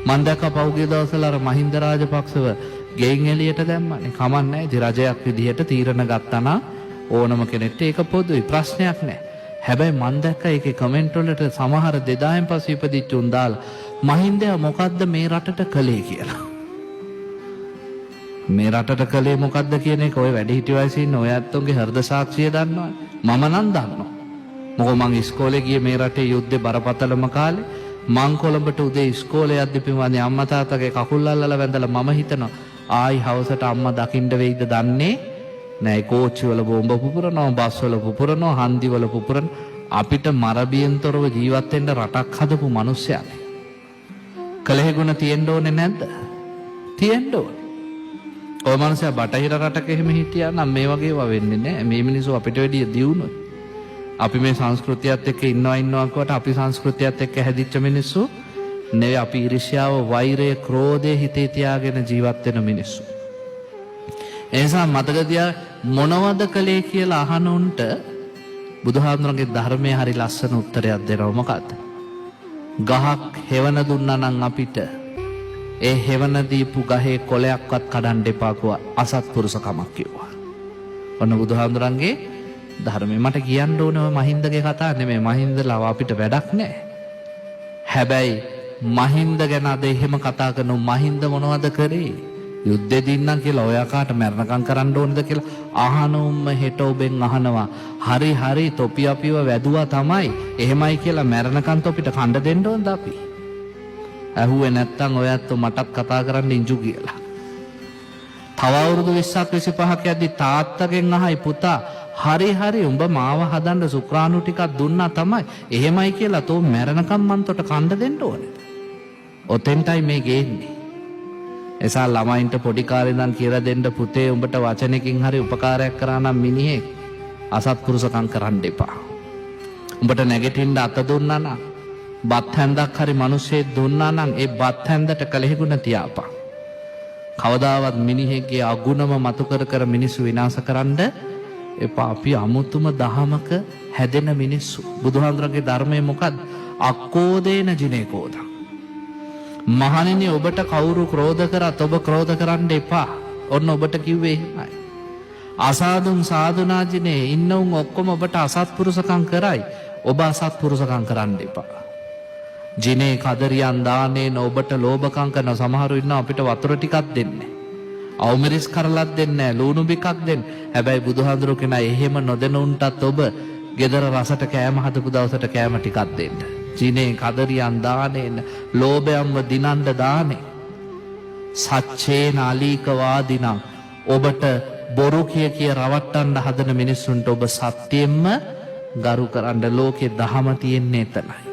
මම දැක්ක පෞගේ දවස්වල අර මහින්ද රාජපක්ෂව ගෙයින් එළියට දැම්මනේ. කමක් නැහැ. ඉතින් රජයක් විදිහට තීරණ ගත්තා නම් ඕනම කෙනෙක්ට ඒක පොදුයි, ප්‍රශ්නයක් නැහැ. හැබැයි මම දැක්ක ඒකේ කමෙන්ට් වලට සමහර 2000න් පස්සේ ඉපදිච්ච උන් දාලා මහින්දයා මොකද්ද මේ රටට කළේ කියලා. මේ රටට කළේ මොකද්ද කියන එක ඔය වැඩිහිටි වයසේ ඉන්න ඔය ඇත්තොන්ගේ හෘද සාක්ෂිය දන්නවනේ. මම නම් දන්නවා. මොකද මං ඉස්කෝලේ ගියේ මේ රටේ යුද්ධේ බරපතලම කාලේ. මං කොළඹට උදේ ඉස්කෝලේ යද්දි පින්වත්නි අම්මා තාත්තගේ කකුල් අල්ලලා වැඳලා මම හිතනවා ආයි හවසට අම්මා දකින්න වෙයිද දන්නේ නෑ. කෝච්චි වල බෝම්බ පුපුරනවා, බස් වල පුපුරනවා, හන්දි වල පුපුරන අපිට මරබියෙන්තරව ජීවත් වෙන්න රටක් හදපු මිනිස්සයානේ. කලෙහිගුණ තියෙන්න ඕනේ නැද්ද? තියෙන්න ඕනේ. ඔය මනුස්සයා බටහිර රටක එහෙම හිටියා නම් මේ වගේ ඒවා වෙන්නේ නැහැ. මේ මිනිස්සු අපිට වැඩිය දියුණුයි. අපි මේ සංස්කෘතියත් එක්ක ඉන්නවා කොට අපි සංස්කෘතියත් එක්ක හැදිච්ච මිනිස්සු නෙවෙයි. අපි ඊර්ෂ්‍යාව, වෛරය, ක්‍රෝධය හිතේ තියාගෙන ජීවත් වෙන මිනිස්සු. ඒ නිසා මතක තියා මොනවද කලේ කියලා අහන උන්ට බුදුහාමුදුරන්ගේ ධර්මයේ හරි ලස්සන උත්තරයක් දෙනවා. මොකද්ද? ගහක් හෙවන දුන්නා නම් අපිට ඒ හෙවන දීපු ගහේ කොළයක්වත් කඩන්න එපා කිව්වා. අසත්පුරුෂකමක් කිව්වා. ඔන්න බුදුහාමුදුරන්ගේ ධර්මයේ. මට කියන්න ඕනේ ඔය මහින්දගේ කතා නෙමෙයි. මහින්දලා අපිට වැඩක් නැහැ. හැබැයි මහින්ද ගැන අද එහෙම කතා කරන මහින්ද මොනවද කරේ? යුද්ධෙ දින්නම් කියලා ඔය කාට මරණකම් කරන්න ඕනද කියලා අහනොම්ම හෙට ඔබෙන් අහනවා. හරි හරි තොපි අපිව වැදුවා තමයි. එහෙමයි කියලා මරණකම් තොපිට කණ්ඩ දෙන්න ඕනද අපි? ඇහුවේ නැත්තම් ඔයත් මටත් කතා කරන්න ඉංජු කියලා. තව අවුරුදු 20ක් 25ක් යද්දි තාත්තගෙන් අහයි පුතා හරි හරි උඹ මාව හදන්න සුක්‍රාණු ටිකක් දුන්නා තමයි. එහෙමයි කියලා තෝ මරණකම් මන්තොට කණ්ඩ දෙන්න ඕනේ. ඔතෙන්ටයි මේ ගේන්නේ. එසා ළමයින්ට පොඩි කාලේ ඉඳන් කියලා දෙන්න පුතේ උඹට වචනකින් හරි උපකාරයක් කරා නම් මිනිහෙක් අසත්පුරුෂකම් කරන්න එපා. උඹට නැගිටින්න අත දුන්නා නම් බත් හැන්දක් හරි මිනිස්සෙක් දුන්නා නම් ඒ බත් හැන්දට කලෙහිගුණ තියාපන්. කවදාවත් මිනිහෙක්ගේ අගුණම මතු කර කර මිනිස්සු විනාශ කරන්න එපා. අපි අමුතුම දහමක හැදෙන මිනිස්සු. බුදුහාමුදුරන්ගේ ධර්මයේ මොකද්ද? අක්කෝදේන ජිනේකෝදං. මහණෙනි ඔබට කවුරු ක්‍රෝධ කරත් ඔබ ක්‍රෝධ කරන්න එපා. ඔන්න ඔබට කිව්වේ එහෙමයි. අසාදුන් සාදුනාජිනේ ඉන්නවුන් ඔක්කොම ඔබට අසත්පුරුෂකම් කරයි. ඔබ අසත්පුරුෂකම් කරන්න එපා. ජිනේ කදරියන් දානේන ඔබට ලෝභකම් කරන සමහරු ඉන්නවා අපිට වතුර ටිකක් දෙන්නේ. අවමිරිස් කරලක් දෙන්නේ නැහැ. ලුණු බිකක් දෙන්නේ. හැබැයි බුදුහාඳුරු කෙනා එහෙම නොදෙන උන්ටත් ඔබ ගෙදර රසට කෑම හදපු දවසට කෑම ටිකක් දෙන්න. ජිනේ කදරියන් දානේන ලෝභයන්ව දිනන්න දානේ. සච්චේන අලීකවාදිනම් ඔබට බොරු කිය රවට්ටන්න හදන මිනිස්සුන්ට ඔබ සත්‍යයෙන්ම ගරු කරන්න. ලෝකේ දහම තියෙන්නේ එතනයි.